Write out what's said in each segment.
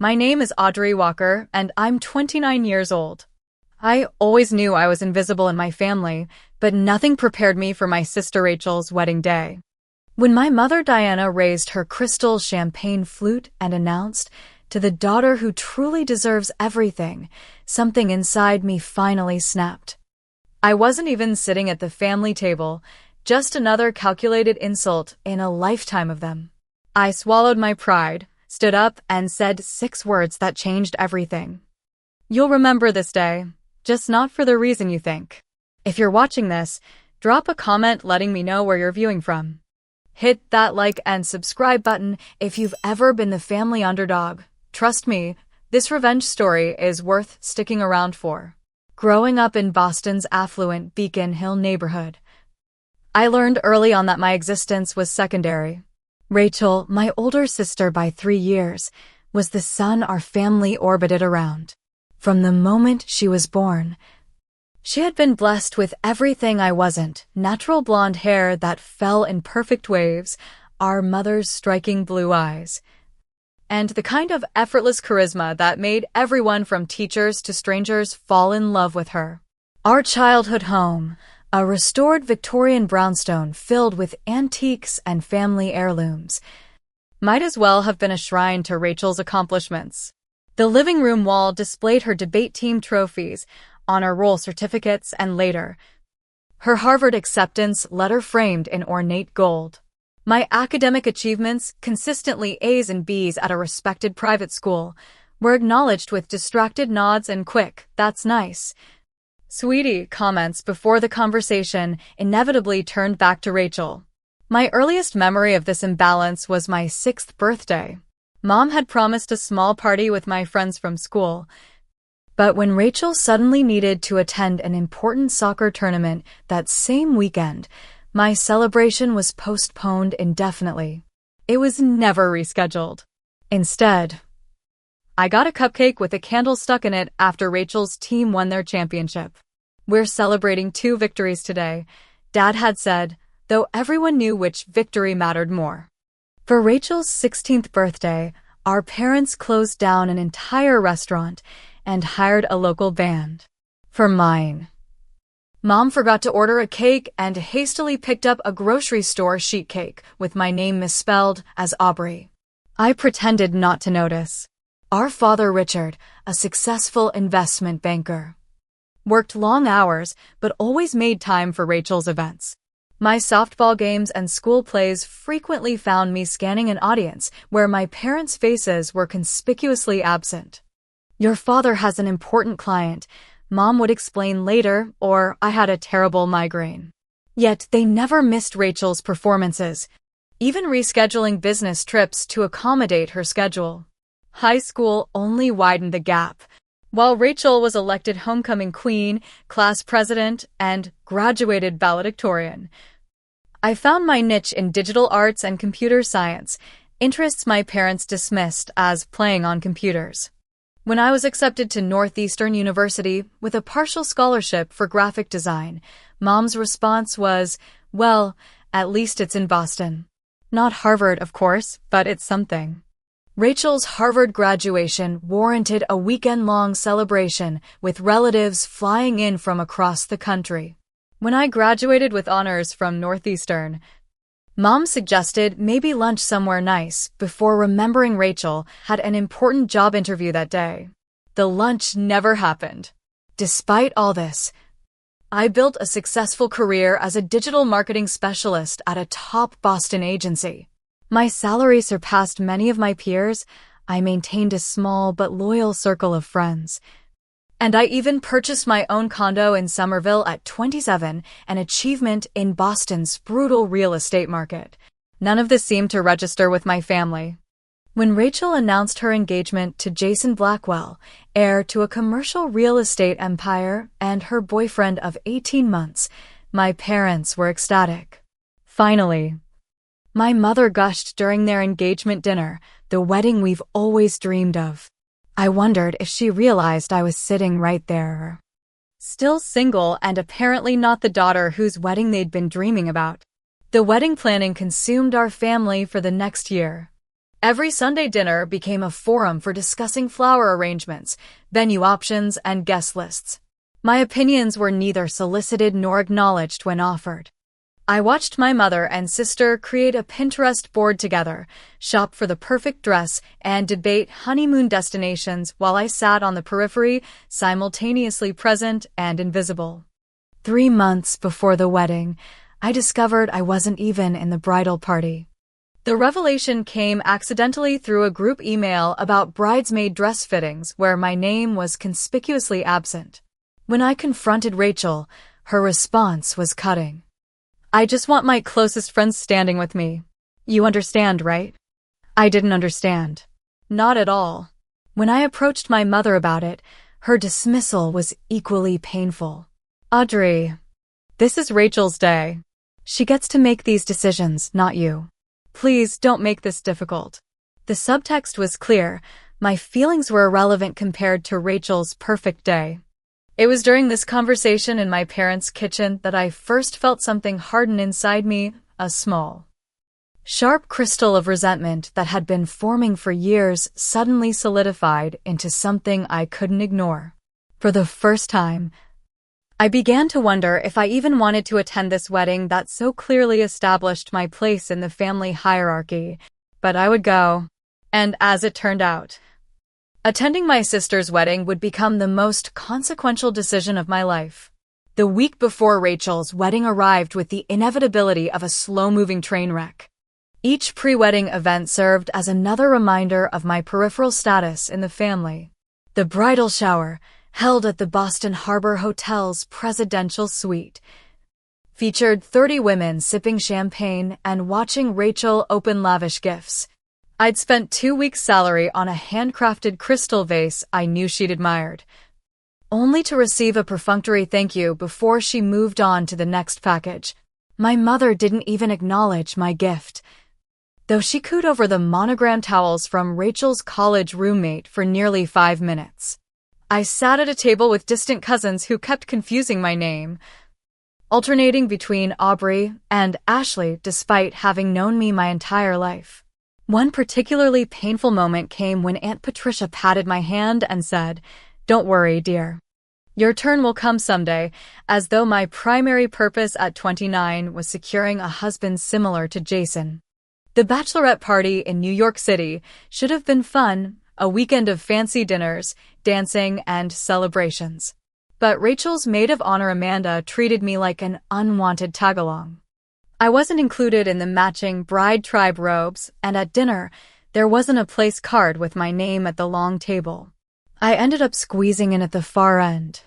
My name is Audrey Walker, and I'm 29 years old. I always knew I was invisible in my family, but nothing prepared me for my sister Rachel's wedding day. When my mother Diana raised her crystal champagne flute and announced, "To the daughter who truly deserves everything," something inside me finally snapped. I wasn't even sitting at the family table, just another calculated insult in a lifetime of them. I swallowed my pride, stood up, and said 6 words that changed everything. "You'll remember this day, just not for the reason you think." If you're watching this, drop a comment letting me know where you're viewing from. Hit that like and subscribe button if you've ever been the family underdog. Trust me, this revenge story is worth sticking around for. Growing up in Boston's affluent Beacon Hill neighborhood, I learned early on that my existence was secondary. Rachel, my older sister by 3 years, was the sun our family orbited around. From the moment she was born, she had been blessed with everything I wasn't: natural blonde hair that fell in perfect waves, our mother's striking blue eyes, and the kind of effortless charisma that made everyone from teachers to strangers fall in love with her. Our childhood home, a restored Victorian brownstone filled with antiques and family heirlooms, might as well have been a shrine to Rachel's accomplishments. The living room wall displayed her debate team trophies, honor roll certificates, and later, her Harvard acceptance letter framed in ornate gold. My academic achievements, consistently A's and B's at a respected private school, were acknowledged with distracted nods and quick, "That's nice, sweetie," comments before the conversation inevitably turned back to Rachel. My earliest memory of this imbalance was my 6th birthday. Mom had promised a small party with my friends from school, but when Rachel suddenly needed to attend an important soccer tournament that same weekend, my celebration was postponed indefinitely. It was never rescheduled. Instead, I got a cupcake with a candle stuck in it after Rachel's team won their championship. "We're celebrating 2 victories today," Dad had said, though everyone knew which victory mattered more. For Rachel's 16th birthday, our parents closed down an entire restaurant and hired a local band. For mine, Mom forgot to order a cake and hastily picked up a grocery store sheet cake with my name misspelled as Aubrey. I pretended not to notice. Our father Richard, a successful investment banker, worked long hours but always made time for Rachel's events. My softball games and school plays frequently found me scanning an audience where my parents' faces were conspicuously absent. "Your father has an important client," Mom would explain later, or "I had a terrible migraine." Yet they never missed Rachel's performances, even rescheduling business trips to accommodate her schedule. High school only widened the gap. While Rachel was elected homecoming queen, class president, and graduated valedictorian, I found my niche in digital arts and computer science, interests my parents dismissed as playing on computers. When I was accepted to Northeastern University with a partial scholarship for graphic design, Mom's response was, "Well, at least it's in Boston." Not Harvard, of course, but it's something. Rachel's Harvard graduation warranted a weekend-long celebration, with relatives flying in from across the country. When I graduated with honors from Northeastern, Mom suggested maybe lunch somewhere nice before remembering Rachel had an important job interview that day. The lunch never happened. Despite all this, I built a successful career as a digital marketing specialist at a top Boston agency. My salary surpassed many of my peers. I maintained a small but loyal circle of friends. And I even purchased my own condo in Somerville at 27, an achievement in Boston's brutal real estate market. None of this seemed to register with my family. When Rachel announced her engagement to Jason Blackwell, heir to a commercial real estate empire, and her boyfriend of 18 months, my parents were ecstatic. Finally, my mother gushed during their engagement dinner, "The wedding we've always dreamed of." I wondered if she realized I was sitting right there, still single and apparently not the daughter whose wedding they'd been dreaming about. The wedding planning consumed our family for the next year. Every Sunday dinner became a forum for discussing flower arrangements, venue options, and guest lists. My opinions were neither solicited nor acknowledged when offered. I watched my mother and sister create a Pinterest board together, shop for the perfect dress, and debate honeymoon destinations while I sat on the periphery, simultaneously present and invisible. 3 months before the wedding, I discovered I wasn't even in the bridal party. The revelation came accidentally through a group email about bridesmaid dress fittings where my name was conspicuously absent. When I confronted Rachel, her response was cutting. "I just want my closest friends standing with me. You understand, right?" I didn't understand. Not at all. When I approached my mother about it, her dismissal was equally painful. "Audrey, this is Rachel's day. She gets to make these decisions, not you. Please don't make this difficult." The subtext was clear. My feelings were irrelevant compared to Rachel's perfect day. It was during this conversation in my parents' kitchen that I first felt something harden inside me, a small, sharp crystal of resentment that had been forming for years suddenly solidified into something I couldn't ignore. For the first time, I began to wonder if I even wanted to attend this wedding that so clearly established my place in the family hierarchy. But I would go. And as it turned out, attending my sister's wedding would become the most consequential decision of my life. The week before Rachel's wedding arrived with the inevitability of a slow-moving train wreck. Each pre-wedding event served as another reminder of my peripheral status in the family. The bridal shower, held at the Boston Harbor Hotel's presidential suite, featured 30 women sipping champagne and watching Rachel open lavish gifts. I'd spent 2 weeks' salary on a handcrafted crystal vase I knew she'd admired, only to receive a perfunctory thank you before she moved on to the next package. My mother didn't even acknowledge my gift, though she cooed over the monogram towels from Rachel's college roommate for nearly 5 minutes. I sat at a table with distant cousins who kept confusing my name, alternating between Aubrey and Ashley despite having known me my entire life. One particularly painful moment came when Aunt Patricia patted my hand and said, "Don't worry, dear. Your turn will come someday," as though my primary purpose at 29 was securing a husband similar to Jason. The bachelorette party in New York City should have been fun, a weekend of fancy dinners, dancing, and celebrations. But Rachel's maid of honor Amanda treated me like an unwanted tag-along. I wasn't included in the matching bride tribe robes, and at dinner, there wasn't a place card with my name at the long table. I ended up squeezing in at the far end,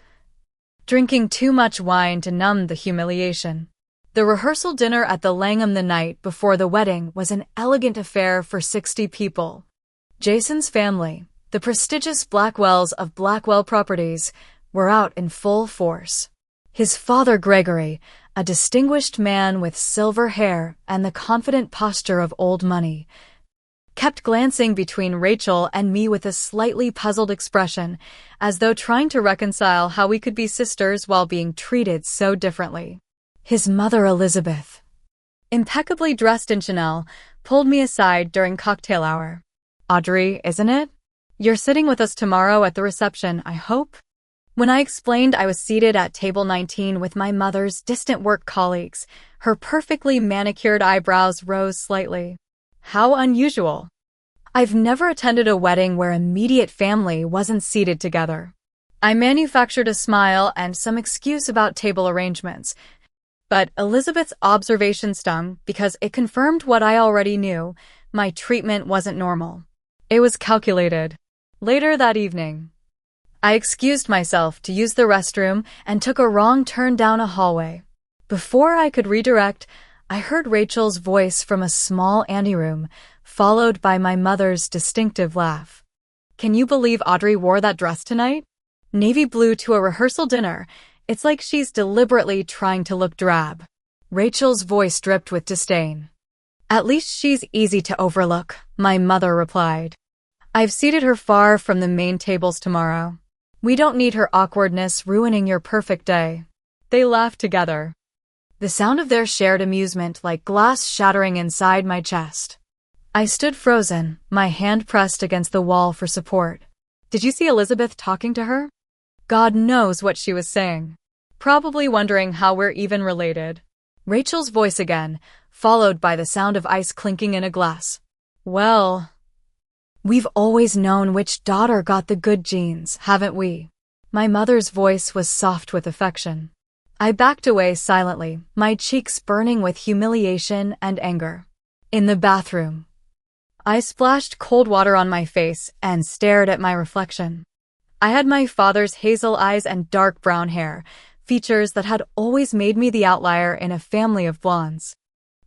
drinking too much wine to numb the humiliation. The rehearsal dinner at the Langham the night before the wedding was an elegant affair for 60 people. Jason's family, the prestigious Blackwells of Blackwell Properties, were out in full force. His father Gregory, a distinguished man with silver hair and the confident posture of old money, kept glancing between Rachel and me with a slightly puzzled expression, as though trying to reconcile how we could be sisters while being treated so differently. His mother Elizabeth, impeccably dressed in Chanel, pulled me aside during cocktail hour. "Audrey, isn't it? You're sitting with us tomorrow at the reception, I hope?" When I explained I was seated at table 19 with my mother's distant work colleagues, her perfectly manicured eyebrows rose slightly. How unusual. I've never attended a wedding where immediate family wasn't seated together. I manufactured a smile and some excuse about table arrangements, but Elizabeth's observation stung because it confirmed what I already knew: my treatment wasn't normal. It was calculated. Later that evening, I excused myself to use the restroom and took a wrong turn down a hallway. Before I could redirect, I heard Rachel's voice from a small anteroom, followed by my mother's distinctive laugh. "Can you believe Audrey wore that dress tonight? Navy blue to a rehearsal dinner. It's like she's deliberately trying to look drab." Rachel's voice dripped with disdain. "At least she's easy to overlook," my mother replied. "I've seated her far from the main tables tomorrow. We don't need her awkwardness ruining your perfect day." They laughed together, the sound of their shared amusement like glass shattering inside my chest. I stood frozen, my hand pressed against the wall for support. Did you see Elizabeth talking to her? God knows what she was saying. Probably wondering how we're even related. Rachel's voice again, followed by the sound of ice clinking in a glass. Well, we've always known which daughter got the good genes, haven't we? My mother's voice was soft with affection. I backed away silently, my cheeks burning with humiliation and anger. In the bathroom, I splashed cold water on my face and stared at my reflection. I had my father's hazel eyes and dark brown hair, features that had always made me the outlier in a family of blondes.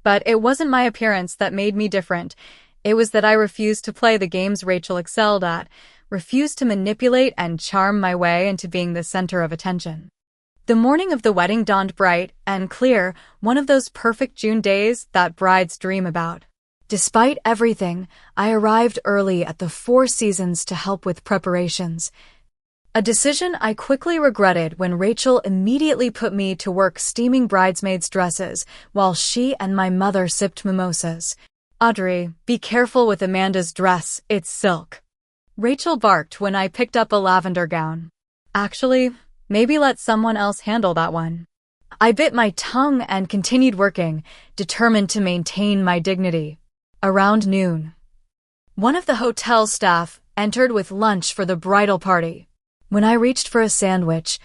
But it wasn't my appearance that made me different. It was that I refused to play the games Rachel excelled at, refused to manipulate and charm my way into being the center of attention. The morning of the wedding dawned bright and clear, one of those perfect June days that brides dream about. Despite everything, I arrived early at the Four Seasons to help with preparations. A decision I quickly regretted when Rachel immediately put me to work steaming bridesmaids' dresses while she and my mother sipped mimosas. Audrey, be careful with Amanda's dress, it's silk. Rachel barked when I picked up a lavender gown. Actually, maybe let someone else handle that one. I bit my tongue and continued working, determined to maintain my dignity. Around noon, one of the hotel staff entered with lunch for the bridal party. When I reached for a sandwich,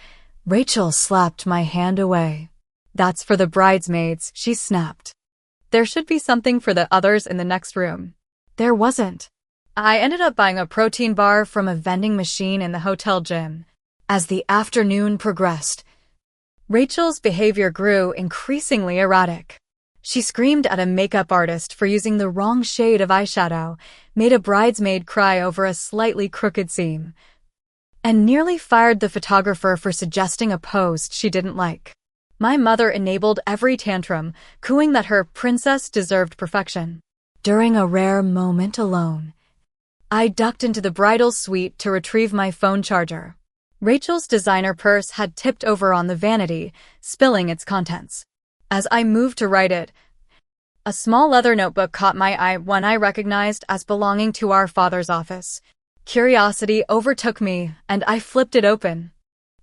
Rachel slapped my hand away. That's for the bridesmaids, she snapped. There should be something for the others in the next room. There wasn't. I ended up buying a protein bar from a vending machine in the hotel gym. As the afternoon progressed, Rachel's behavior grew increasingly erratic. She screamed at a makeup artist for using the wrong shade of eyeshadow, made a bridesmaid cry over a slightly crooked seam, and nearly fired the photographer for suggesting a pose she didn't like. My mother enabled every tantrum, cooing that her princess deserved perfection. During a rare moment alone, I ducked into the bridal suite to retrieve my phone charger. Rachel's designer purse had tipped over on the vanity, spilling its contents. As I moved to write it, a small leather notebook caught my eye, one I recognized as belonging to our father's office. Curiosity overtook me, and I flipped it open.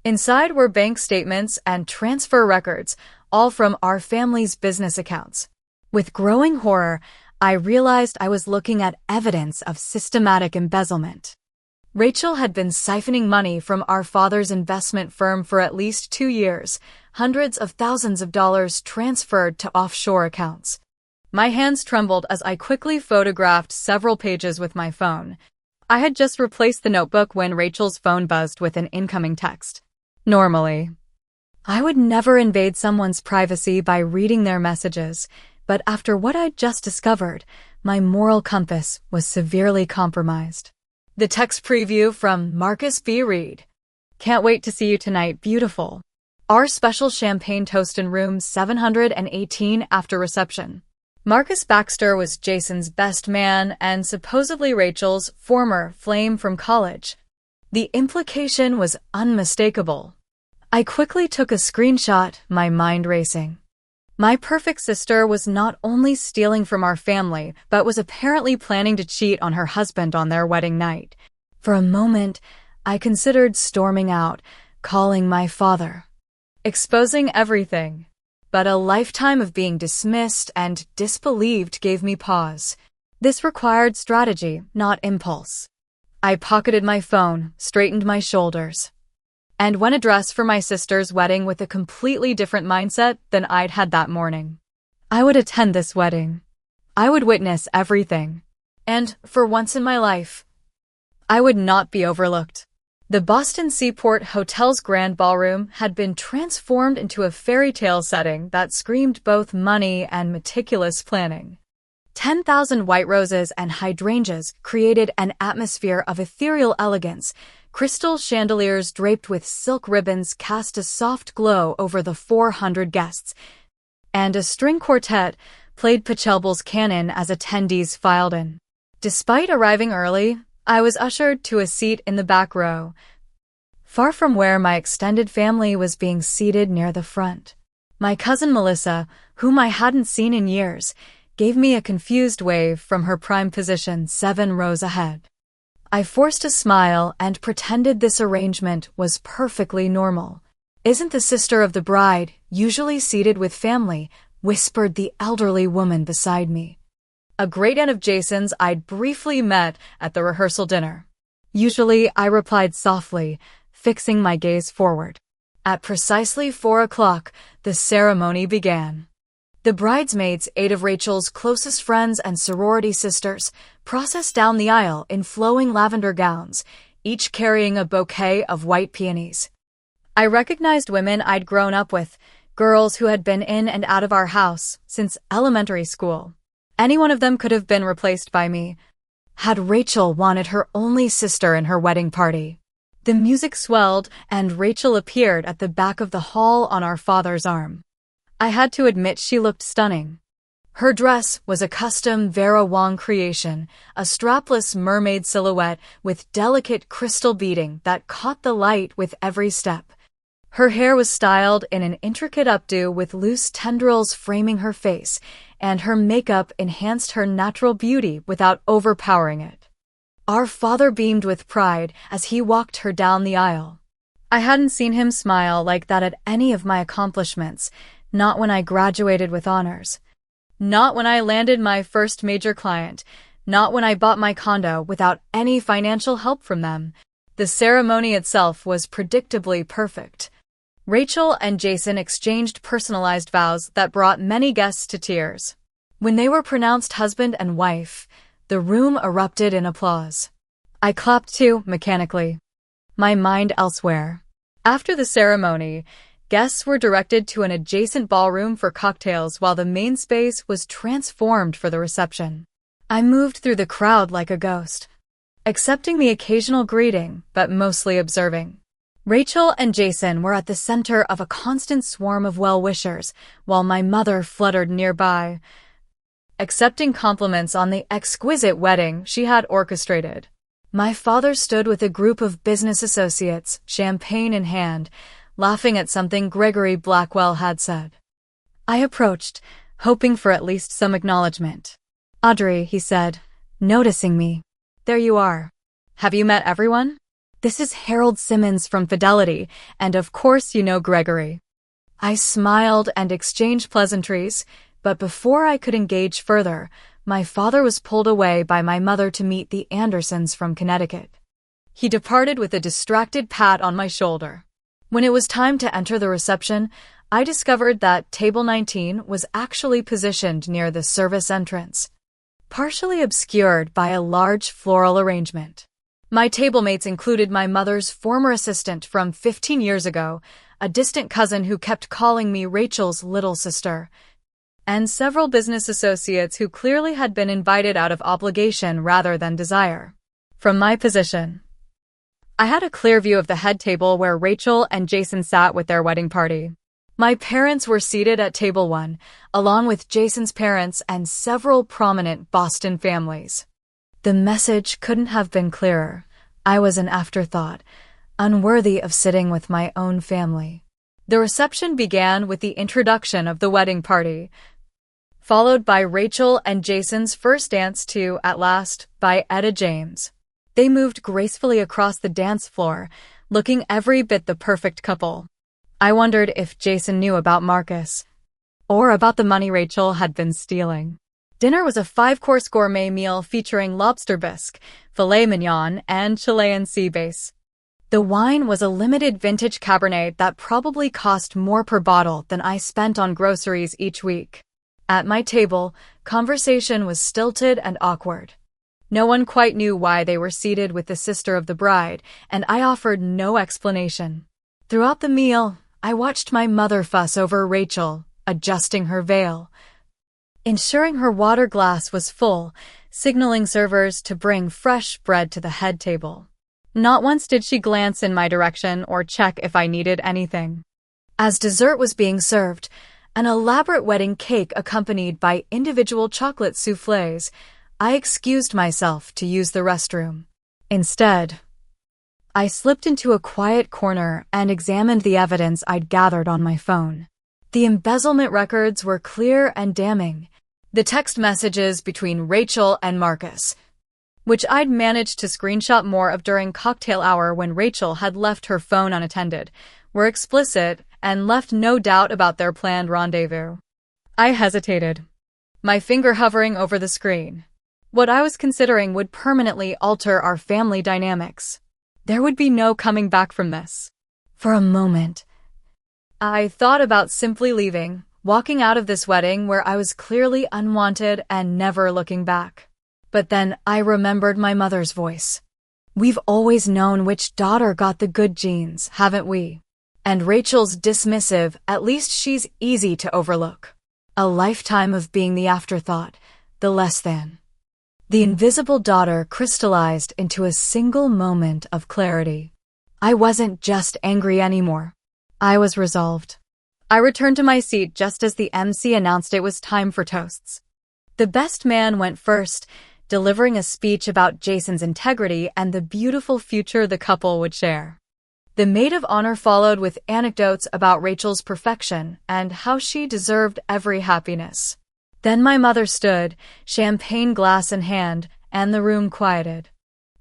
Inside were bank statements and transfer records, all from our family's business accounts. With growing horror, I realized I was looking at evidence of systematic embezzlement. Rachel had been siphoning money from our father's investment firm for at least 2 years, hundreds of thousands of dollars transferred to offshore accounts. My hands trembled as I quickly photographed several pages with my phone. I had just replaced the notebook when Rachel's phone buzzed with an incoming text. Normally, I would never invade someone's privacy by reading their messages, but after what I'd just discovered, my moral compass was severely compromised. The text preview from Marcus B. Reed. Can't wait to see you tonight, beautiful. Our special champagne toast in room 718 after reception. Marcus Baxter was Jason's best man and supposedly Rachel's former flame from college. The implication was unmistakable. I quickly took a screenshot, my mind racing. My perfect sister was not only stealing from our family, but was apparently planning to cheat on her husband on their wedding night. For a moment, I considered storming out, calling my father, exposing everything. But a lifetime of being dismissed and disbelieved gave me pause. This required strategy, not impulse. I pocketed my phone, straightened my shoulders, and went a dress for my sister's wedding with a completely different mindset than I'd had that morning. I would attend this wedding. I would witness everything. And, for once in my life, I would not be overlooked. The Boston Seaport Hotel's grand ballroom had been transformed into a fairy tale setting that screamed both money and meticulous planning. 10,000 white roses and hydrangeas created an atmosphere of ethereal elegance. Crystal chandeliers draped with silk ribbons cast a soft glow over the 400 guests, and a string quartet played Pachelbel's canon as attendees filed in. Despite arriving early, I was ushered to a seat in the back row, far from where my extended family was being seated near the front. My cousin Melissa, whom I hadn't seen in years, gave me a confused wave from her prime position 7 rows ahead. I forced a smile and pretended this arrangement was perfectly normal. "Isn't the sister of the bride usually seated with family?" whispered the elderly woman beside me. A great aunt of Jason's I'd briefly met at the rehearsal dinner. "Usually," I replied softly, fixing my gaze forward. At precisely 4 o'clock, the ceremony began. The bridesmaids, 8 of Rachel's closest friends and sorority sisters, processed down the aisle in flowing lavender gowns, each carrying a bouquet of white peonies. I recognized women I'd grown up with, girls who had been in and out of our house since elementary school. Any one of them could have been replaced by me, had Rachel wanted her only sister in her wedding party. The music swelled, and Rachel appeared at the back of the hall on our father's arm. I had to admit she looked stunning. Her dress was a custom Vera Wang creation, a strapless mermaid silhouette with delicate crystal beading that caught the light with every step. Her hair was styled in an intricate updo with loose tendrils framing her face, and her makeup enhanced her natural beauty without overpowering it. Our father beamed with pride as he walked her down the aisle. I hadn't seen him smile like that at any of my accomplishments, not when I graduated with honors, not when I landed my first major client, not when I bought my condo without any financial help from them. The ceremony itself was predictably perfect. Rachel and Jason exchanged personalized vows that brought many guests to tears. When they were pronounced husband and wife, the room erupted in applause. I clapped too, mechanically, my mind elsewhere. After the ceremony, guests were directed to an adjacent ballroom for cocktails while the main space was transformed for the reception. I moved through the crowd like a ghost, accepting the occasional greeting, but mostly observing. Rachel and Jason were at the center of a constant swarm of well-wishers, while my mother fluttered nearby, accepting compliments on the exquisite wedding she had orchestrated. My father stood with a group of business associates, champagne in hand, laughing at something Gregory Blackwell had said. I approached, hoping for at least some acknowledgement. "Audrey," he said, noticing me. "There you are. Have you met everyone? This is Harold Simmons from Fidelity, and of course you know Gregory." I smiled and exchanged pleasantries, but before I could engage further, my father was pulled away by my mother to meet the Andersons from Connecticut. He departed with a distracted pat on my shoulder. When it was time to enter the reception, I discovered that table 19 was actually positioned near the service entrance, partially obscured by a large floral arrangement. My tablemates included my mother's former assistant from 15 years ago, a distant cousin who kept calling me Rachel's little sister, and several business associates who clearly had been invited out of obligation rather than desire. From my position, I had a clear view of the head table where Rachel and Jason sat with their wedding party. My parents were seated at table 1, along with Jason's parents and several prominent Boston families. The message couldn't have been clearer. I was an afterthought, unworthy of sitting with my own family. The reception began with the introduction of the wedding party, followed by Rachel and Jason's first dance to At Last by Etta James. They moved gracefully across the dance floor, looking every bit the perfect couple. I wondered if Jason knew about Marcus, or about the money Rachel had been stealing. Dinner was a 5-course gourmet meal featuring lobster bisque, filet mignon, and Chilean sea bass. The wine was a limited vintage Cabernet that probably cost more per bottle than I spent on groceries each week. At my table, conversation was stilted and awkward. No one quite knew why they were seated with the sister of the bride, and I offered no explanation. Throughout the meal, I watched my mother fuss over Rachel, adjusting her veil, ensuring her water glass was full, signaling servers to bring fresh bread to the head table. Not once did she glance in my direction or check if I needed anything. As dessert was being served, an elaborate wedding cake accompanied by individual chocolate soufflés, I excused myself to use the restroom. Instead, I slipped into a quiet corner and examined the evidence I'd gathered on my phone. The embezzlement records were clear and damning. The text messages between Rachel and Marcus, which I'd managed to screenshot more of during cocktail hour when Rachel had left her phone unattended, were explicit and left no doubt about their planned rendezvous. I hesitated, my finger hovering over the screen. What I was considering would permanently alter our family dynamics. There would be no coming back from this. For a moment, I thought about simply leaving, walking out of this wedding where I was clearly unwanted and never looking back. But then I remembered my mother's voice. We've always known which daughter got the good genes, haven't we? And Rachel's dismissive, at least she's easy to overlook. A lifetime of being the afterthought, the less than. The invisible daughter crystallized into a single moment of clarity. I wasn't just angry anymore. I was resolved. I returned to my seat just as the MC announced it was time for toasts. The best man went first, delivering a speech about Jason's integrity and the beautiful future the couple would share. The maid of honor followed with anecdotes about Rachel's perfection and how she deserved every happiness. Then my mother stood, champagne glass in hand, and the room quieted.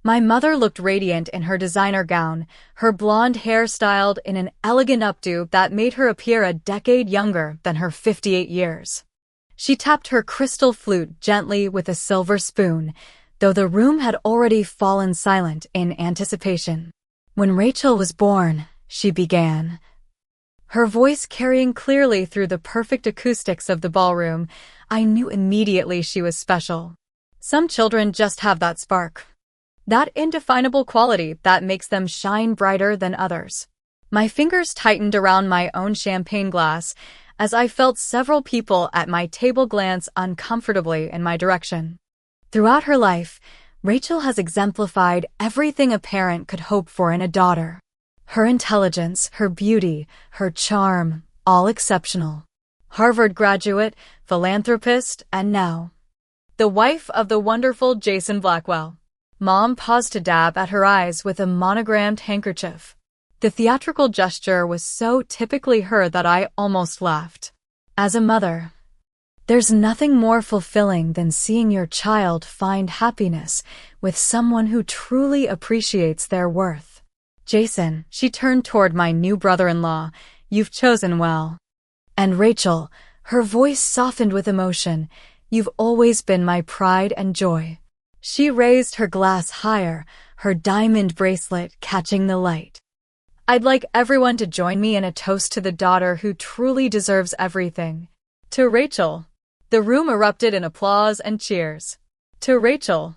My mother looked radiant in her designer gown, her blonde hair styled in an elegant updo that made her appear a decade younger than her 58 years. She tapped her crystal flute gently with a silver spoon, though the room had already fallen silent in anticipation. When Rachel was born, she began, her voice carrying clearly through the perfect acoustics of the ballroom. I knew immediately she was special. Some children just have that spark, that indefinable quality that makes them shine brighter than others. My fingers tightened around my own champagne glass as I felt several people at my table glance uncomfortably in my direction. Throughout her life, Rachel has exemplified everything a parent could hope for in a daughter. Her intelligence, her beauty, her charm, all exceptional. Harvard graduate, philanthropist, and now, the wife of the wonderful Jason Blackwell. Mom paused to dab at her eyes with a monogrammed handkerchief. The theatrical gesture was so typically her that I almost laughed. As a mother, there's nothing more fulfilling than seeing your child find happiness with someone who truly appreciates their worth. Jason, she turned toward my new brother-in-law, you've chosen well. And Rachel, her voice softened with emotion, you've always been my pride and joy. She raised her glass higher, her diamond bracelet catching the light. I'd like everyone to join me in a toast to the daughter who truly deserves everything. To Rachel. The room erupted in applause and cheers. To Rachel.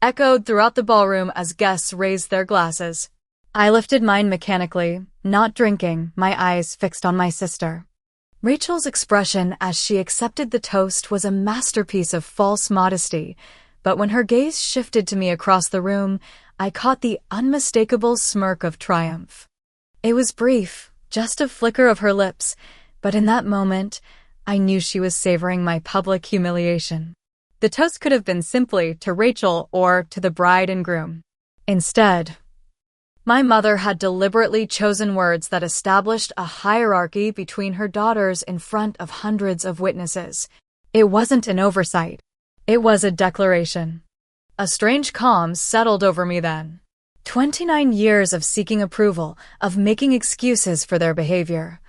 Echoed throughout the ballroom as guests raised their glasses. I lifted mine mechanically, not drinking, my eyes fixed on my sister. Rachel's expression as she accepted the toast was a masterpiece of false modesty, but when her gaze shifted to me across the room, I caught the unmistakable smirk of triumph. It was brief, just a flicker of her lips, but in that moment, I knew she was savoring my public humiliation. The toast could have been simply to Rachel or to the bride and groom. Instead, my mother had deliberately chosen words that established a hierarchy between her daughters in front of hundreds of witnesses. It wasn't an oversight. It was a declaration. A strange calm settled over me then. 29 years of seeking approval, of making excuses for their behavior,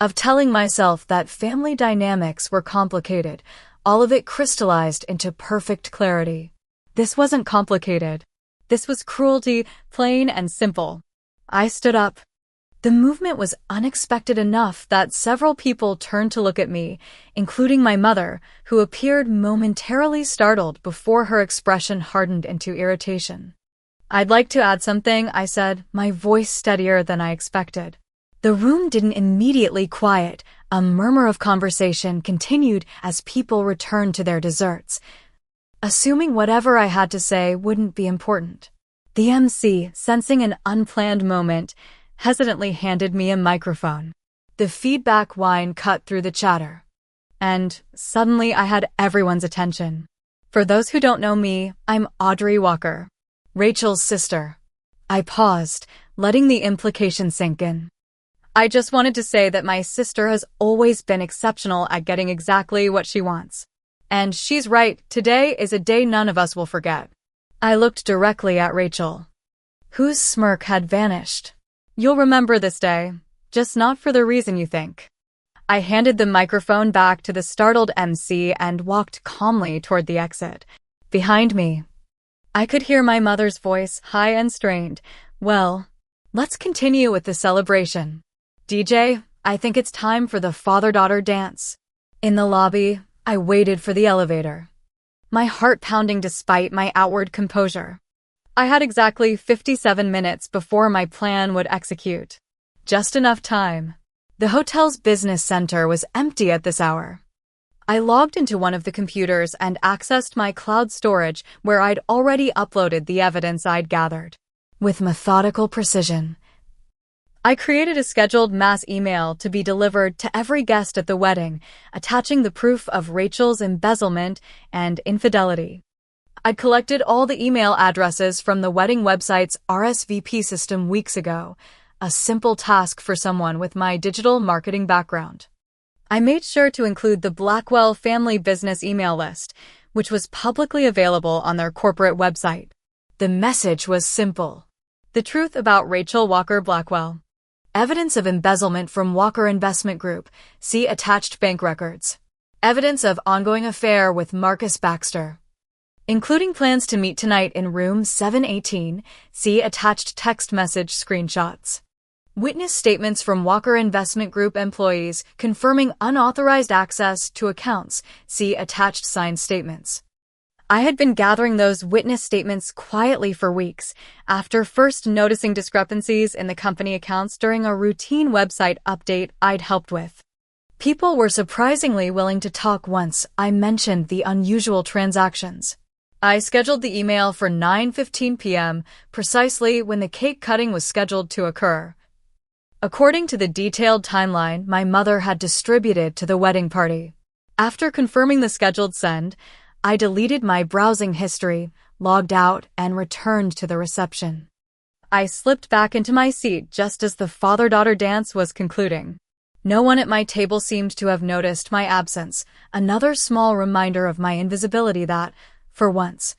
of telling myself that family dynamics were complicated, all of it crystallized into perfect clarity. This wasn't complicated. This was cruelty, plain and simple. I stood up. The movement was unexpected enough that several people turned to look at me, including my mother, who appeared momentarily startled before her expression hardened into irritation. I'd like to add something, I said, my voice steadier than I expected. The room didn't immediately quiet. A murmur of conversation continued as people returned to their desserts, assuming whatever I had to say wouldn't be important. The MC, sensing an unplanned moment, hesitantly handed me a microphone. The feedback whine cut through the chatter. And suddenly I had everyone's attention. For those who don't know me, I'm Audrey Walker, Rachel's sister. I paused, letting the implication sink in. I just wanted to say that my sister has always been exceptional at getting exactly what she wants. And she's right, today is a day none of us will forget. I looked directly at Rachel, whose smirk had vanished. You'll remember this day, just not for the reason you think. I handed the microphone back to the startled MC and walked calmly toward the exit. Behind me, I could hear my mother's voice, high and strained. Well, let's continue with the celebration. DJ, I think it's time for the father-daughter dance. In the lobby, I waited for the elevator, my heart pounding despite my outward composure. I had exactly 57 minutes before my plan would execute. Just enough time. The hotel's business center was empty at this hour. I logged into one of the computers and accessed my cloud storage where I'd already uploaded the evidence I'd gathered. With methodical precision, I created a scheduled mass email to be delivered to every guest at the wedding, attaching the proof of Rachel's embezzlement and infidelity. I'd collected all the email addresses from the wedding website's RSVP system weeks ago, a simple task for someone with my digital marketing background. I made sure to include the Blackwell family business email list, which was publicly available on their corporate website. The message was simple. The truth about Rachel Walker Blackwell. Evidence of embezzlement from Walker Investment Group. See attached bank records. Evidence of ongoing affair with Marcus Baxter, including plans to meet tonight in room 718. See attached text message screenshots. Witness statements from Walker Investment Group employees confirming unauthorized access to accounts. See attached signed statements. I had been gathering those witness statements quietly for weeks, after first noticing discrepancies in the company accounts during a routine website update I'd helped with. People were surprisingly willing to talk once I mentioned the unusual transactions. I scheduled the email for 9:15 p.m., precisely when the cake cutting was scheduled to occur. According to the detailed timeline my mother had distributed to the wedding party. After confirming the scheduled send, I deleted my browsing history, logged out, and returned to the reception. I slipped back into my seat just as the father-daughter dance was concluding. No one at my table seemed to have noticed my absence, another small reminder of my invisibility that, for once,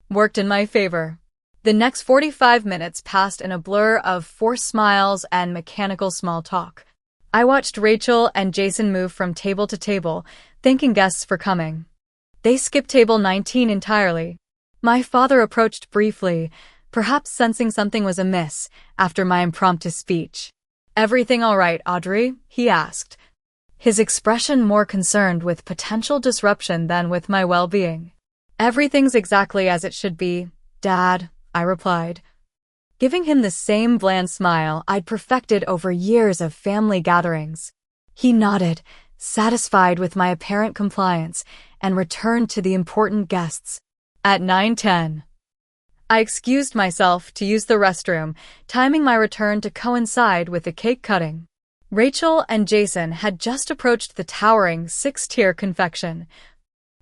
worked in my favor. The next 45 minutes passed in a blur of forced smiles and mechanical small talk. I watched Rachel and Jason move from table to table, thanking guests for coming. They skipped table 19 entirely. My father approached briefly, perhaps sensing something was amiss after my impromptu speech. "Everything all right, Audrey?" he asked, his expression more concerned with potential disruption than with my well-being. "Everything's exactly as it should be, Dad," I replied, giving him the same bland smile I'd perfected over years of family gatherings. He nodded, satisfied with my apparent compliance, and returned to the important guests. At 9:10, I excused myself to use the restroom, timing my return to coincide with the cake cutting. Rachel and Jason had just approached the towering 6-tier confection,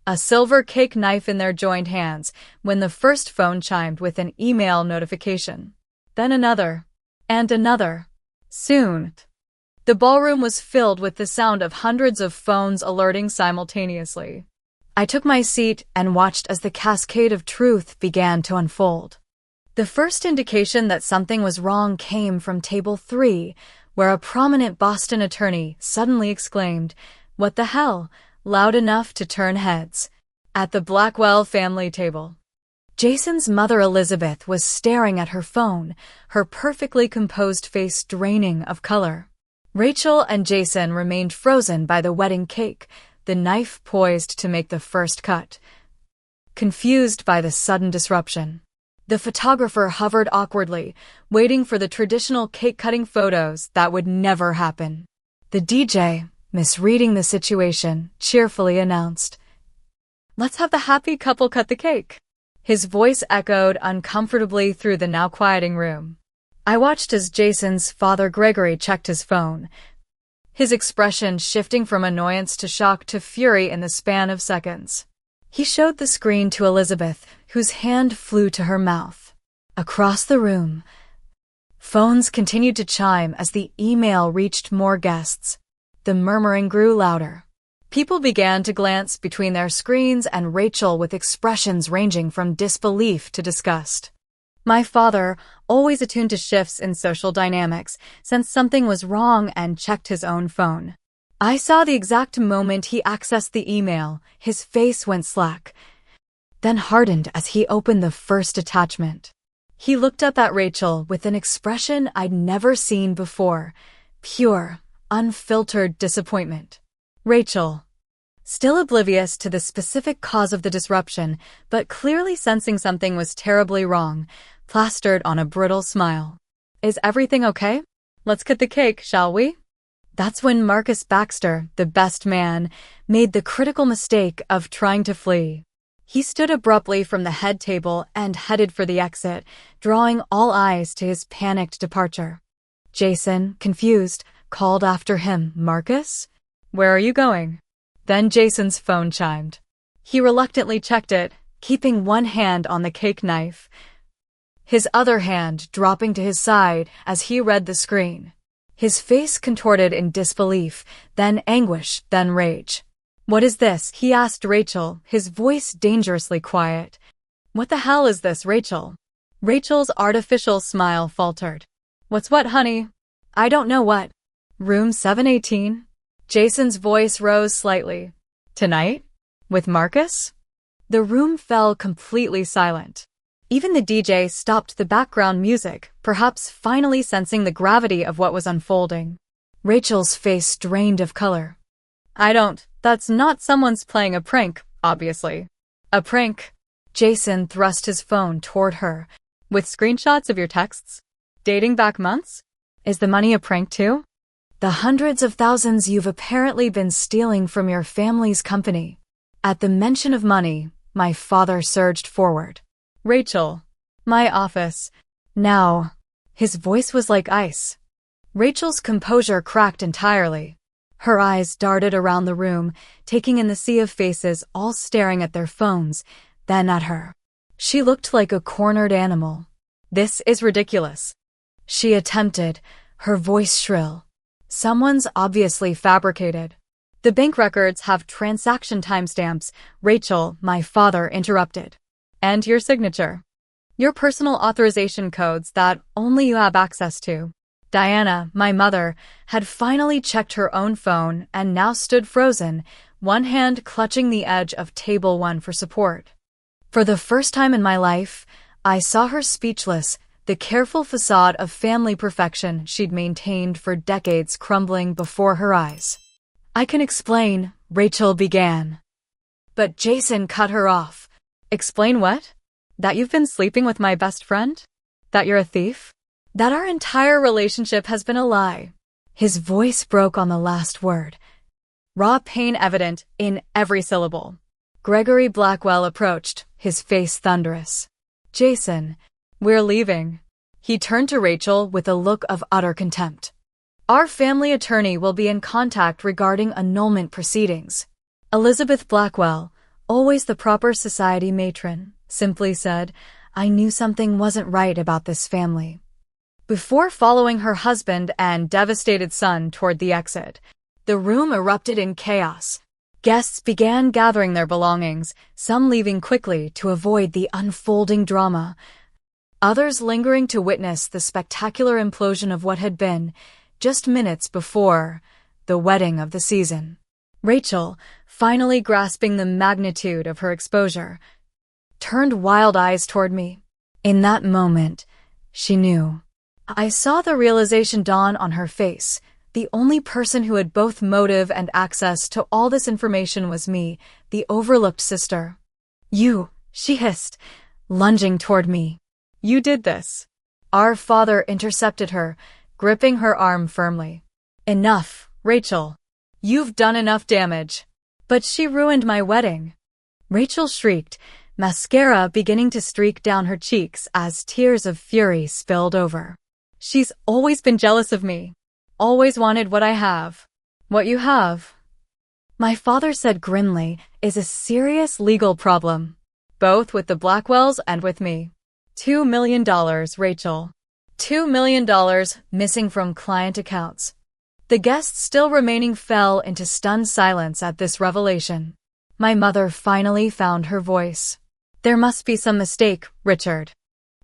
a silver cake knife in their joined hands, when the first phone chimed with an email notification. Then another, and another. Soon, the ballroom was filled with the sound of hundreds of phones alerting simultaneously. I took my seat and watched as the cascade of truth began to unfold. The first indication that something was wrong came from table 3, where a prominent Boston attorney suddenly exclaimed, "What the hell?" loud enough to turn heads. At the Blackwell family table, Jason's mother Elizabeth was staring at her phone, her perfectly composed face draining of color. Rachel and Jason remained frozen by the wedding cake, the knife poised to make the first cut. Confused by the sudden disruption, the photographer hovered awkwardly, waiting for the traditional cake-cutting photos that would never happen. The DJ, misreading the situation, cheerfully announced, "Let's have the happy couple cut the cake." His voice echoed uncomfortably through the now quieting room. I watched as Jason's father Gregory checked his phone, his expression shifting from annoyance to shock to fury in the span of seconds. He showed the screen to Elizabeth, whose hand flew to her mouth. Across the room, phones continued to chime as the email reached more guests. The murmuring grew louder. People began to glance between their screens and Rachel with expressions ranging from disbelief to disgust. My father, always attuned to shifts in social dynamics, sensed something was wrong and checked his own phone. I saw the exact moment he accessed the email. His face went slack, then hardened as he opened the first attachment. He looked up at Rachel with an expression I'd never seen before. Pure, unfiltered disappointment. Rachel, still oblivious to the specific cause of the disruption, but clearly sensing something was terribly wrong, plastered on a brittle smile. Is everything okay? Let's cut the cake, shall we? That's when Marcus Baxter, the best man, made the critical mistake of trying to flee. He stood abruptly from the head table and headed for the exit, drawing all eyes to his panicked departure. Jason, confused, called after him, "Marcus? Where are you going?" Then Jason's phone chimed. He reluctantly checked it, keeping one hand on the cake knife, his other hand dropping to his side as he read the screen. His face contorted in disbelief, then anguish, then rage. "What is this?" he asked Rachel, his voice dangerously quiet. "What the hell is this, Rachel?" Rachel's artificial smile faltered. "What's what, honey?" "I don't know what." "Room 718? Jason's voice rose slightly. "Tonight? With Marcus?" The room fell completely silent. Even the DJ stopped the background music, perhaps finally sensing the gravity of what was unfolding. Rachel's face drained of color. That's not someone's playing a prank, obviously." "A prank?" Jason thrust his phone toward her. "With screenshots of your texts? Dating back months? Is the money a prank too?" "The hundreds of thousands you've apparently been stealing from your family's company." At the mention of money, my father surged forward. "Rachel, my office. Now." His voice was like ice. Rachel's composure cracked entirely. Her eyes darted around the room, taking in the sea of faces all staring at their phones, then at her. She looked like a cornered animal. "This is ridiculous." She attempted, her voice shrill. "Someone's obviously fabricated." "The bank records have transaction timestamps," Rachel, my father, interrupted. "And your signature. Your personal authorization codes that only you have access to." Diana, my mother, had finally checked her own phone and now stood frozen, one hand clutching the edge of table one for support. For the first time in my life, I saw her speechless, the careful facade of family perfection she'd maintained for decades crumbling before her eyes. "I can explain," Rachel began. But Jason cut her off. "Explain what? That you've been sleeping with my best friend? That you're a thief? That our entire relationship has been a lie." His voice broke on the last word, raw pain evident in every syllable. Gregory Blackwell approached, his face thunderous. "Jason, we're leaving." He turned to Rachel with a look of utter contempt. "Our family attorney will be in contact regarding annulment proceedings." Elizabeth Blackwell, always the proper society matron, simply said, "I knew something wasn't right about this family." Before following her husband and devastated son toward the exit, the room erupted in chaos. Guests began gathering their belongings, some leaving quickly to avoid the unfolding drama, others lingering to witness the spectacular implosion of what had been, just minutes before, the wedding of the season. Rachel, finally grasping the magnitude of her exposure, turned wild eyes toward me. In that moment, she knew. I saw the realization dawn on her face. The only person who had both motive and access to all this information was me, the overlooked sister. "You," she hissed, lunging toward me. "You did this." Our father intercepted her, gripping her arm firmly. "Enough, Rachel. You've done enough damage." "But she ruined my wedding." Rachel shrieked, mascara beginning to streak down her cheeks as tears of fury spilled over. "She's always been jealous of me. Always wanted what I have." "What you have," my father said grimly, "is a serious legal problem. Both with the Blackwells and with me. $2 million, Rachel. $2 million missing from client accounts. The guests still remaining fell into stunned silence at this revelation. My mother finally found her voice. There must be some mistake, Richard.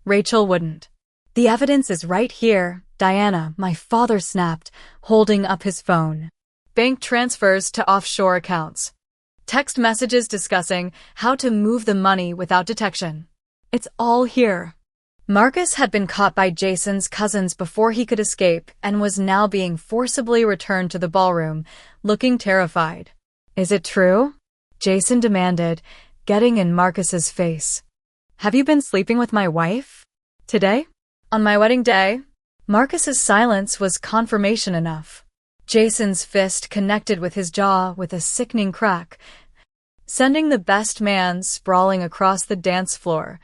Rachel wouldn't. The evidence is right here, Diana, my father snapped, holding up his phone. Bank transfers to offshore accounts. Text messages discussing how to move the money without detection. It's all here. Marcus had been caught by Jason's cousins before he could escape and was now being forcibly returned to the ballroom, looking terrified. Is it true? Jason demanded, getting in Marcus's face. Have you been sleeping with my wife? Today? On my wedding day? Marcus's silence was confirmation enough. Jason's fist connected with his jaw with a sickening crack, sending the best man sprawling across the dance floor.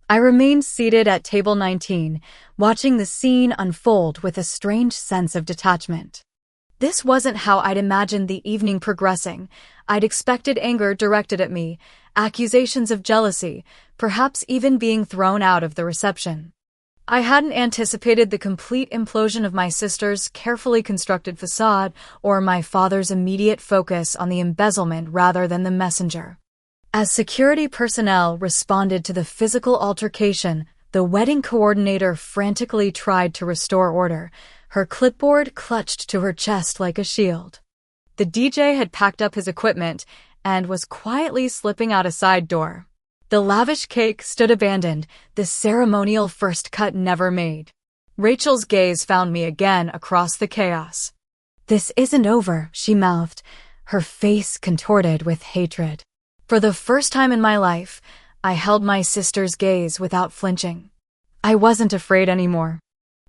I remained seated at table 19, watching the scene unfold with a strange sense of detachment. This wasn't how I'd imagined the evening progressing. I'd expected anger directed at me, accusations of jealousy, perhaps even being thrown out of the reception. I hadn't anticipated the complete implosion of my sister's carefully constructed facade or my father's immediate focus on the embezzlement rather than the messenger. As security personnel responded to the physical altercation, the wedding coordinator frantically tried to restore order, her clipboard clutched to her chest like a shield. The DJ had packed up his equipment and was quietly slipping out a side door. The lavish cake stood abandoned, the ceremonial first cut never made. Rachel's gaze found me again across the chaos. "This isn't over," she mouthed, her face contorted with hatred. For the first time in my life, I held my sister's gaze without flinching. I wasn't afraid anymore.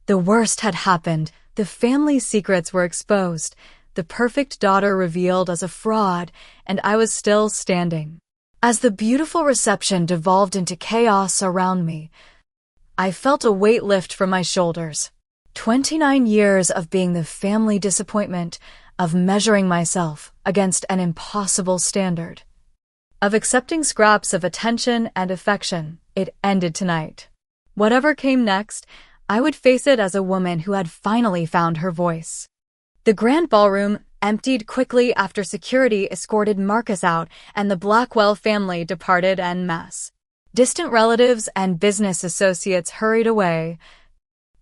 The worst had happened, the family secrets were exposed, the perfect daughter revealed as a fraud, and I was still standing. As the beautiful reception devolved into chaos around me, I felt a weight lift from my shoulders. 29 years of being the family disappointment, of measuring myself against an impossible standard, of accepting scraps of attention and affection, it ended tonight. Whatever came next, I would face it as a woman who had finally found her voice. The grand ballroom emptied quickly after security escorted Marcus out and the Blackwell family departed en masse. Distant relatives and business associates hurried away,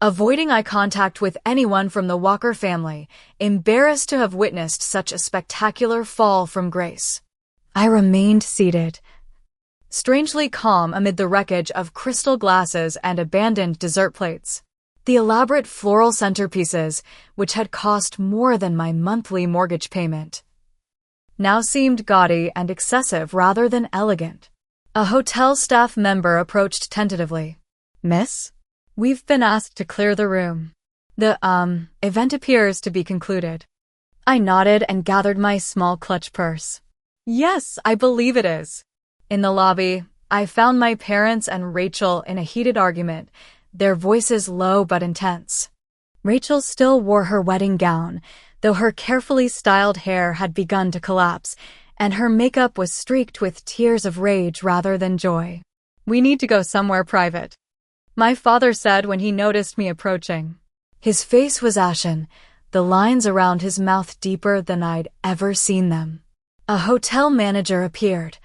avoiding eye contact with anyone from the Walker family, embarrassed to have witnessed such a spectacular fall from grace. I remained seated, strangely calm amid the wreckage of crystal glasses and abandoned dessert plates. The elaborate floral centerpieces, which had cost more than my monthly mortgage payment, now seemed gaudy and excessive rather than elegant. A hotel staff member approached tentatively. "Miss? We've been asked to clear the room. The, event appears to be concluded." I nodded and gathered my small clutch purse. "Yes, I believe it is." In the lobby, I found my parents and Rachel in a heated argument, their voices low but intense. Rachel still wore her wedding gown, though her carefully styled hair had begun to collapse, and her makeup was streaked with tears of rage rather than joy. "We need to go somewhere private," my father said when he noticed me approaching. His face was ashen, the lines around his mouth deeper than I'd ever seen them. A hotel manager appeared,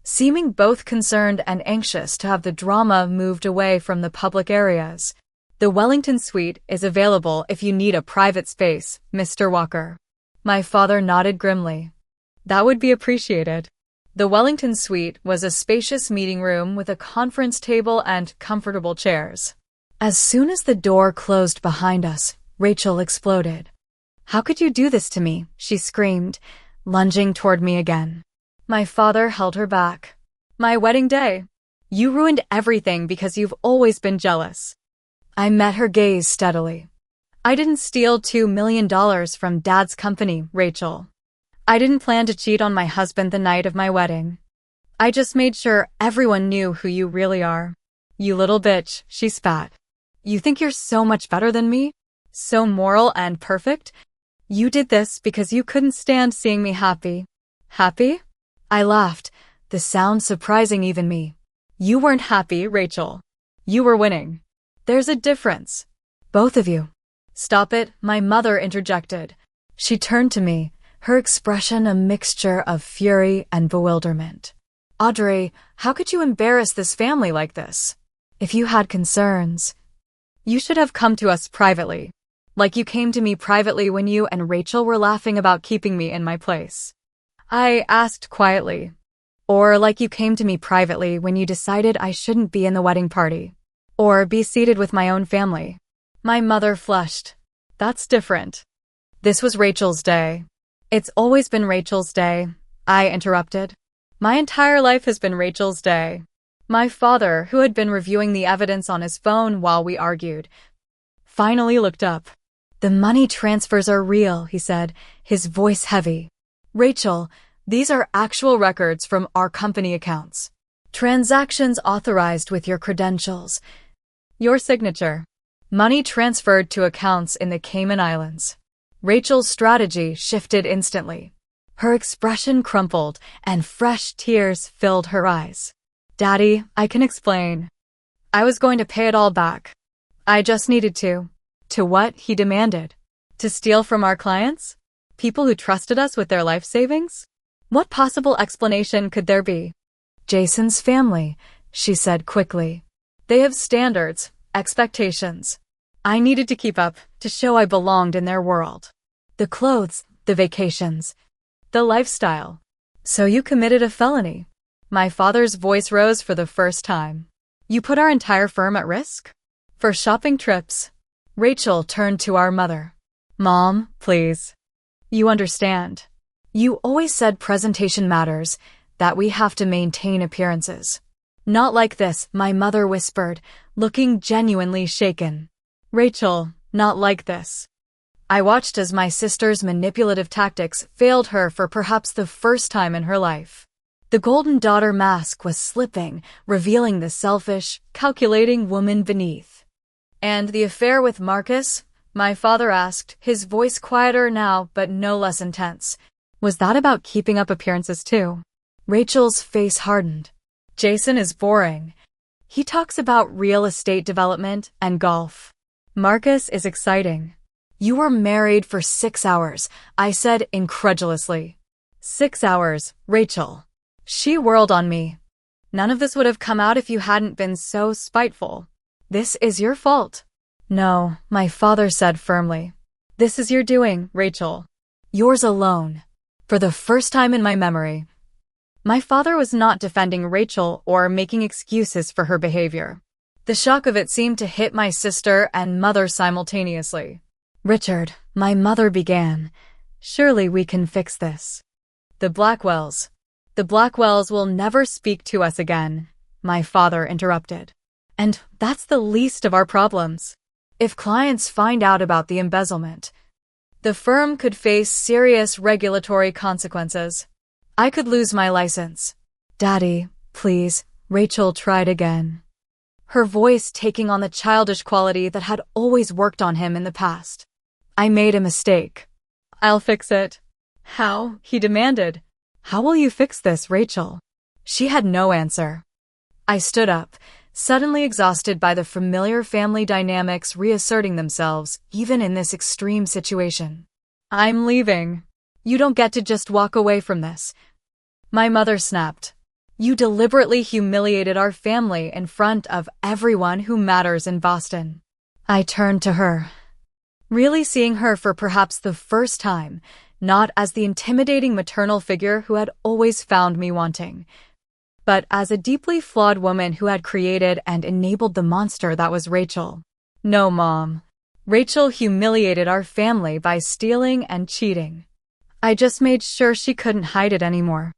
seeming both concerned and anxious to have the drama moved away from the public areas. "The Wellington Suite is available if you need a private space, Mr. Walker." My father nodded grimly. "That would be appreciated." The Wellington Suite was a spacious meeting room with a conference table and comfortable chairs. As soon as the door closed behind us, Rachel exploded. "How could you do this to me?" she screamed, lunging toward me again. My father held her back. "My wedding day. You ruined everything because you've always been jealous." I met her gaze steadily. "I didn't steal $2 million from Dad's company, Rachel. I didn't plan to cheat on my husband the night of my wedding. I just made sure everyone knew who you really are." "You little bitch," she spat. "You think you're so much better than me? So moral and perfect? You did this because you couldn't stand seeing me happy." "Happy?" I laughed, the sound surprising even me. "You weren't happy, Rachel. You were winning. There's a difference. Both of you." Stop it, my mother interjected. She turned to me, her expression a mixture of fury and bewilderment. Audrey, how could you embarrass this family like this? If you had concerns, you should have come to us privately. Like you came to me privately when you and Rachel were laughing about keeping me in my place. I asked quietly. Or like you came to me privately when you decided I shouldn't be in the wedding party. Or be seated with my own family. My mother flushed. That's different. This was Rachel's day. It's always been Rachel's day, I interrupted. My entire life has been Rachel's day. My father, who had been reviewing the evidence on his phone while we argued, finally looked up. The money transfers are real, he said, his voice heavy. Rachel, these are actual records from our company accounts. Transactions authorized with your credentials. Your signature. Money transferred to accounts in the Cayman Islands. Rachel's strategy shifted instantly. Her expression crumpled, and fresh tears filled her eyes. Daddy, I can explain. I was going to pay it all back. I just needed to. To what? He demanded. To steal from our clients? People who trusted us with their life savings? What possible explanation could there be? Jason's family, she said quickly. They have standards, expectations. I needed to keep up, to show I belonged in their world. The clothes, the vacations, the lifestyle. So you committed a felony. My father's voice rose for the first time. You put our entire firm at risk? For shopping trips. Rachel turned to our mother. Mom, please. You understand. You always said presentation matters, that we have to maintain appearances. Not like this, my mother whispered, looking genuinely shaken. Rachel, not like this. I watched as my sister's manipulative tactics failed her for perhaps the first time in her life. The golden daughter mask was slipping, revealing the selfish, calculating woman beneath. And the affair with Marcus? My father asked, his voice quieter now but no less intense. Was that about keeping up appearances too? Rachel's face hardened. Jason is boring. He talks about real estate development and golf. Marcus is exciting. You were married for 6 hours, I said incredulously. 6 hours, Rachel. She whirled on me. None of this would have come out if you hadn't been so spiteful. This is your fault. No, my father said firmly. This is your doing, Rachel. Yours alone. For the first time in my memory. My father was not defending Rachel or making excuses for her behavior. The shock of it seemed to hit my sister and mother simultaneously. Richard, my mother began. Surely we can fix this. The Blackwells. The Blackwells will never speak to us again, my father interrupted. And that's the least of our problems. If clients find out about the embezzlement, the firm could face serious regulatory consequences. I could lose my license. Daddy, please, Rachel tried again. Her voice taking on the childish quality that had always worked on him in the past. I made a mistake. I'll fix it. How? He demanded. How will you fix this, Rachel? She had no answer. I stood up, suddenly exhausted by the familiar family dynamics reasserting themselves, even in this extreme situation. I'm leaving. You don't get to just walk away from this. My mother snapped. You deliberately humiliated our family in front of everyone who matters in Boston. I turned to her. Really seeing her for perhaps the first time, not as the intimidating maternal figure who had always found me wanting, but as a deeply flawed woman who had created and enabled the monster that was Rachel. No, Mom. Rachel humiliated our family by stealing and cheating. I just made sure she couldn't hide it anymore.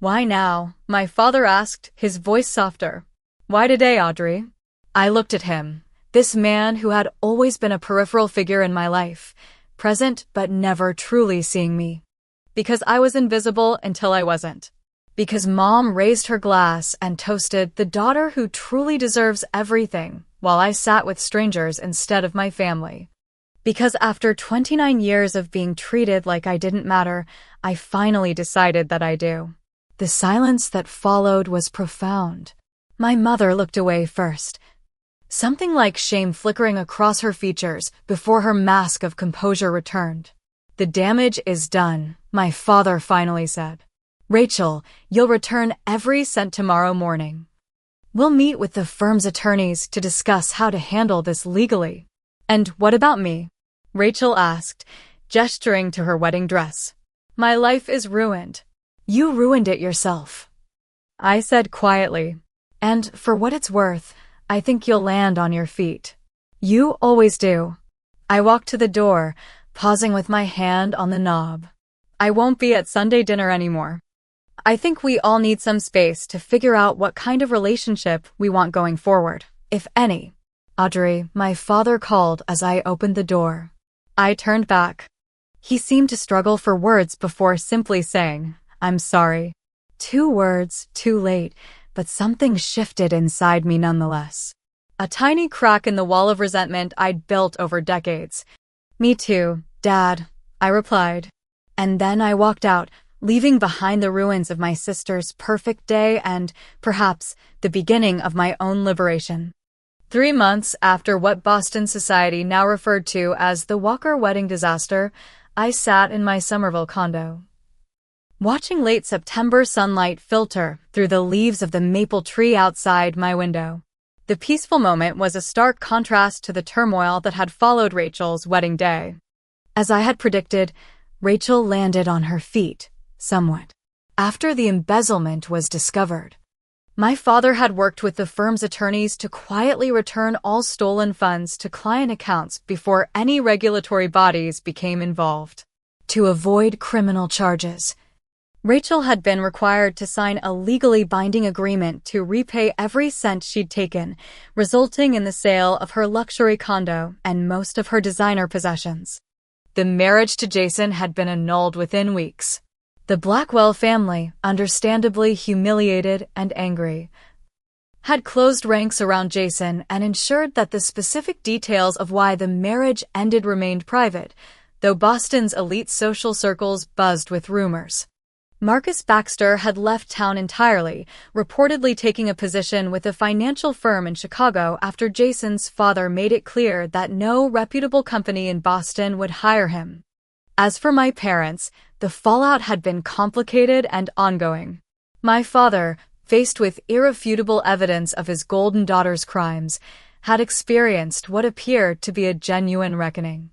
Why now? My father asked, his voice softer. Why today, Audrey? I looked at him, this man who had always been a peripheral figure in my life, present but never truly seeing me. Because I was invisible until I wasn't. Because Mom raised her glass and toasted the daughter who truly deserves everything, while I sat with strangers instead of my family. Because after 29 years of being treated like I didn't matter, I finally decided that I do. The silence that followed was profound. My mother looked away first. something like shame flickering across her features before her mask of composure returned. "The damage is done," my father finally said. "Rachel, you'll return every cent tomorrow morning. We'll meet with the firm's attorneys to discuss how to handle this legally." "And what about me?" Rachel asked, gesturing to her wedding dress. "My life is ruined." "You ruined it yourself," I said quietly. "And for what it's worth, I think you'll land on your feet. You always do." I walked to the door, pausing with my hand on the knob. "I won't be at Sunday dinner anymore. I think we all need some space to figure out what kind of relationship we want going forward, if any." "Audrey," my father called as I opened the door. I turned back. He seemed to struggle for words before simply saying, "I'm sorry." 2 words, too late, but something shifted inside me nonetheless. A tiny crack in the wall of resentment I'd built over decades. "Me too, Dad," I replied. And then I walked out, leaving behind the ruins of my sister's perfect day and, perhaps, the beginning of my own liberation. 3 months after what Boston society now referred to as the Walker wedding disaster, I sat in my Somerville condo, watching late September sunlight filter through the leaves of the maple tree outside my window. The peaceful moment was a stark contrast to the turmoil that had followed Rachel's wedding day. As I had predicted, Rachel landed on her feet, somewhat, after the embezzlement was discovered. My father had worked with the firm's attorneys to quietly return all stolen funds to client accounts before any regulatory bodies became involved. To avoid criminal charges, Rachel had been required to sign a legally binding agreement to repay every cent she'd taken, resulting in the sale of her luxury condo and most of her designer possessions. The marriage to Jason had been annulled within weeks. The Blackwell family, understandably humiliated and angry, had closed ranks around Jason and ensured that the specific details of why the marriage ended remained private, though Boston's elite social circles buzzed with rumors. Marcus Baxter had left town entirely, reportedly taking a position with a financial firm in Chicago after Jason's father made it clear that no reputable company in Boston would hire him. As for my parents, the fallout had been complicated and ongoing. My father, faced with irrefutable evidence of his golden daughter's crimes, had experienced what appeared to be a genuine reckoning.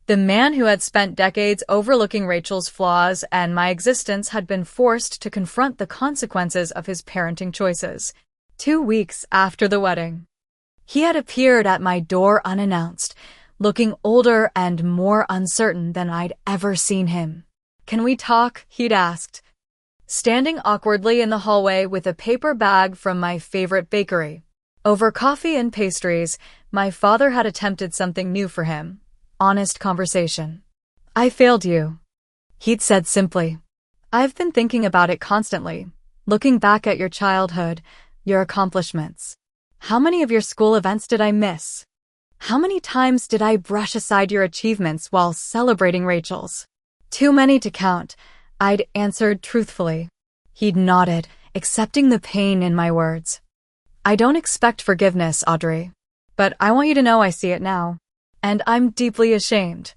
The man who had spent decades overlooking Rachel's flaws and my existence had been forced to confront the consequences of his parenting choices. 2 weeks after the wedding, he had appeared at my door unannounced, looking older and more uncertain than I'd ever seen him. "Can we talk?" he'd asked, standing awkwardly in the hallway with a paper bag from my favorite bakery. Over coffee and pastries, my father had attempted something new for him. Honest conversation. "I failed you," he'd said simply. "I've been thinking about it constantly, looking back at your childhood, your accomplishments. How many of your school events did I miss? How many times did I brush aside your achievements while celebrating Rachel's?" "Too many to count," I'd answered truthfully. He'd nodded, accepting the pain in my words. "I don't expect forgiveness, Audrey. But I want you to know I see it now. And I'm deeply ashamed.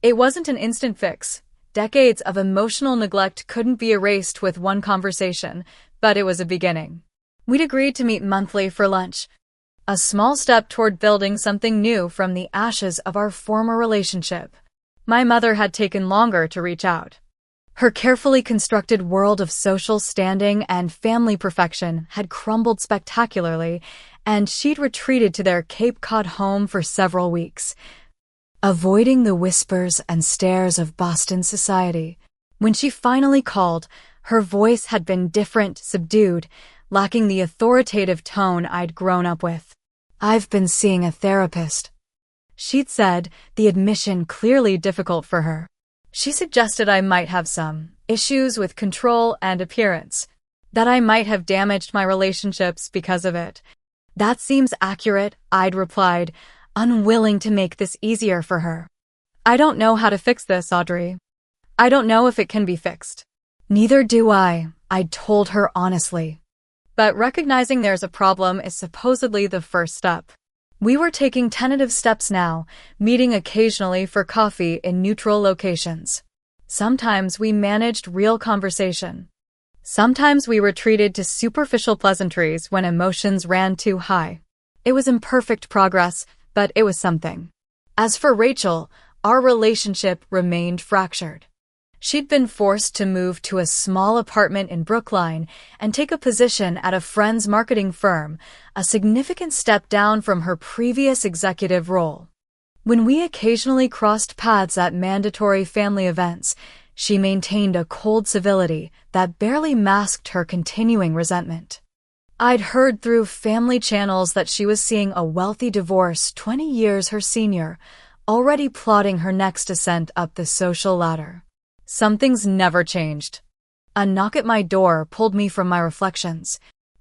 It wasn't an instant fix. Decades of emotional neglect couldn't be erased with one conversation, but it was a beginning. We'd agreed to meet monthly for lunch, a small step toward building something new from the ashes of our former relationship. My mother had taken longer to reach out. Her carefully constructed world of social standing and family perfection had crumbled spectacularly, and she'd retreated to their Cape Cod home for several weeks, avoiding the whispers and stares of Boston society. When she finally called, her voice had been different, subdued, lacking the authoritative tone I'd grown up with. "I've been seeing a therapist," she'd said, the admission clearly difficult for her. She suggested I might have some issues with control and appearance, that I might have damaged my relationships because of it. "That seems accurate," I'd replied, unwilling to make this easier for her. "I don't know how to fix this, Audrey. I don't know if it can be fixed." "Neither do I'd told her honestly. But recognizing there's a problem is supposedly the first step. We were taking tentative steps now, meeting occasionally for coffee in neutral locations. Sometimes we managed real conversation. Sometimes we retreated to superficial pleasantries when emotions ran too high. It was imperfect progress, but it was something. As for Rachel, our relationship remained fractured. She'd been forced to move to a small apartment in Brookline and take a position at a friend's marketing firm, a significant step down from her previous executive role. When we occasionally crossed paths at mandatory family events, she maintained a cold civility that barely masked her continuing resentment. I'd heard through family channels that she was seeing a wealthy divorce 20 years her senior, already plotting her next ascent up the social ladder. Some things never changed. A knock at my door pulled me from my reflections.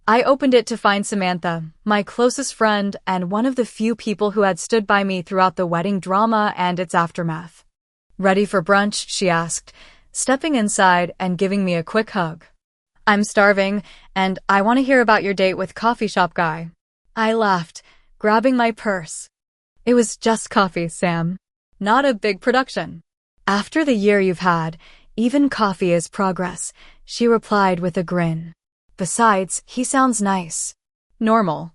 I opened it to find Samantha, my closest friend and one of the few people who had stood by me throughout the wedding drama and its aftermath. "Ready for brunch?" she asked, stepping inside and giving me a quick hug. "I'm starving, and I want to hear about your date with coffee shop guy." I laughed, grabbing my purse. "It was just coffee, Sam. Not a big production." "After the year you've had, even coffee is progress," she replied with a grin. "Besides, he sounds nice. Normal.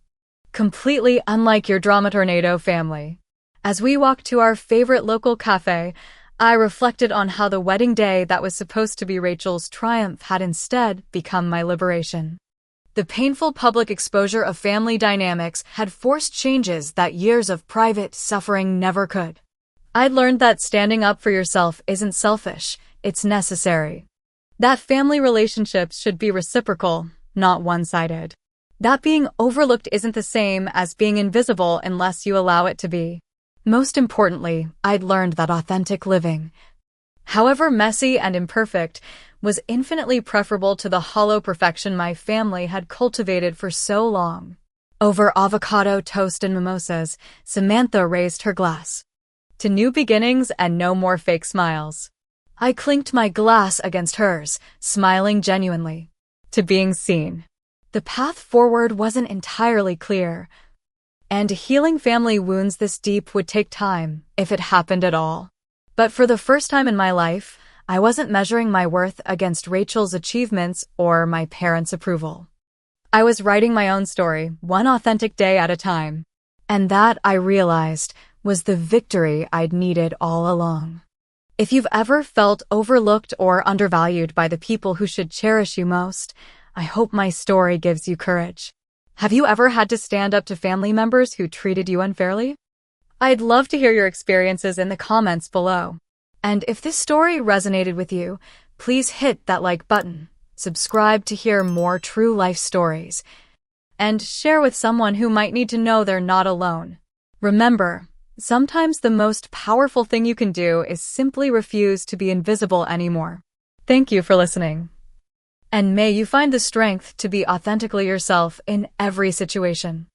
Completely unlike your drama tornado family." As we walked to our favorite local cafe, I reflected on how the wedding day that was supposed to be Rachel's triumph had instead become my liberation. The painful public exposure of family dynamics had forced changes that years of private suffering never could. I'd learned that standing up for yourself isn't selfish, it's necessary. That family relationships should be reciprocal, not one-sided. That being overlooked isn't the same as being invisible unless you allow it to be. Most importantly, I'd learned that authentic living, however messy and imperfect, was infinitely preferable to the hollow perfection my family had cultivated for so long. Over avocado toast and mimosas, Samantha raised her glass. To new beginnings and no more fake smiles. I clinked my glass against hers, smiling genuinely. To being seen. The path forward wasn't entirely clear, and healing family wounds this deep would take time, if it happened at all. But for the first time in my life, I wasn't measuring my worth against Rachel's achievements or my parents' approval. I was writing my own story, one authentic day at a time. And that, I realized, was the victory I'd needed all along. If you've ever felt overlooked or undervalued by the people who should cherish you most, I hope my story gives you courage. Have you ever had to stand up to family members who treated you unfairly? I'd love to hear your experiences in the comments below. And if this story resonated with you, please hit that like button, subscribe to hear more true life stories, and share with someone who might need to know they're not alone. Remember, sometimes the most powerful thing you can do is simply refuse to be invisible anymore. Thank you for listening. And may you find the strength to be authentically yourself in every situation.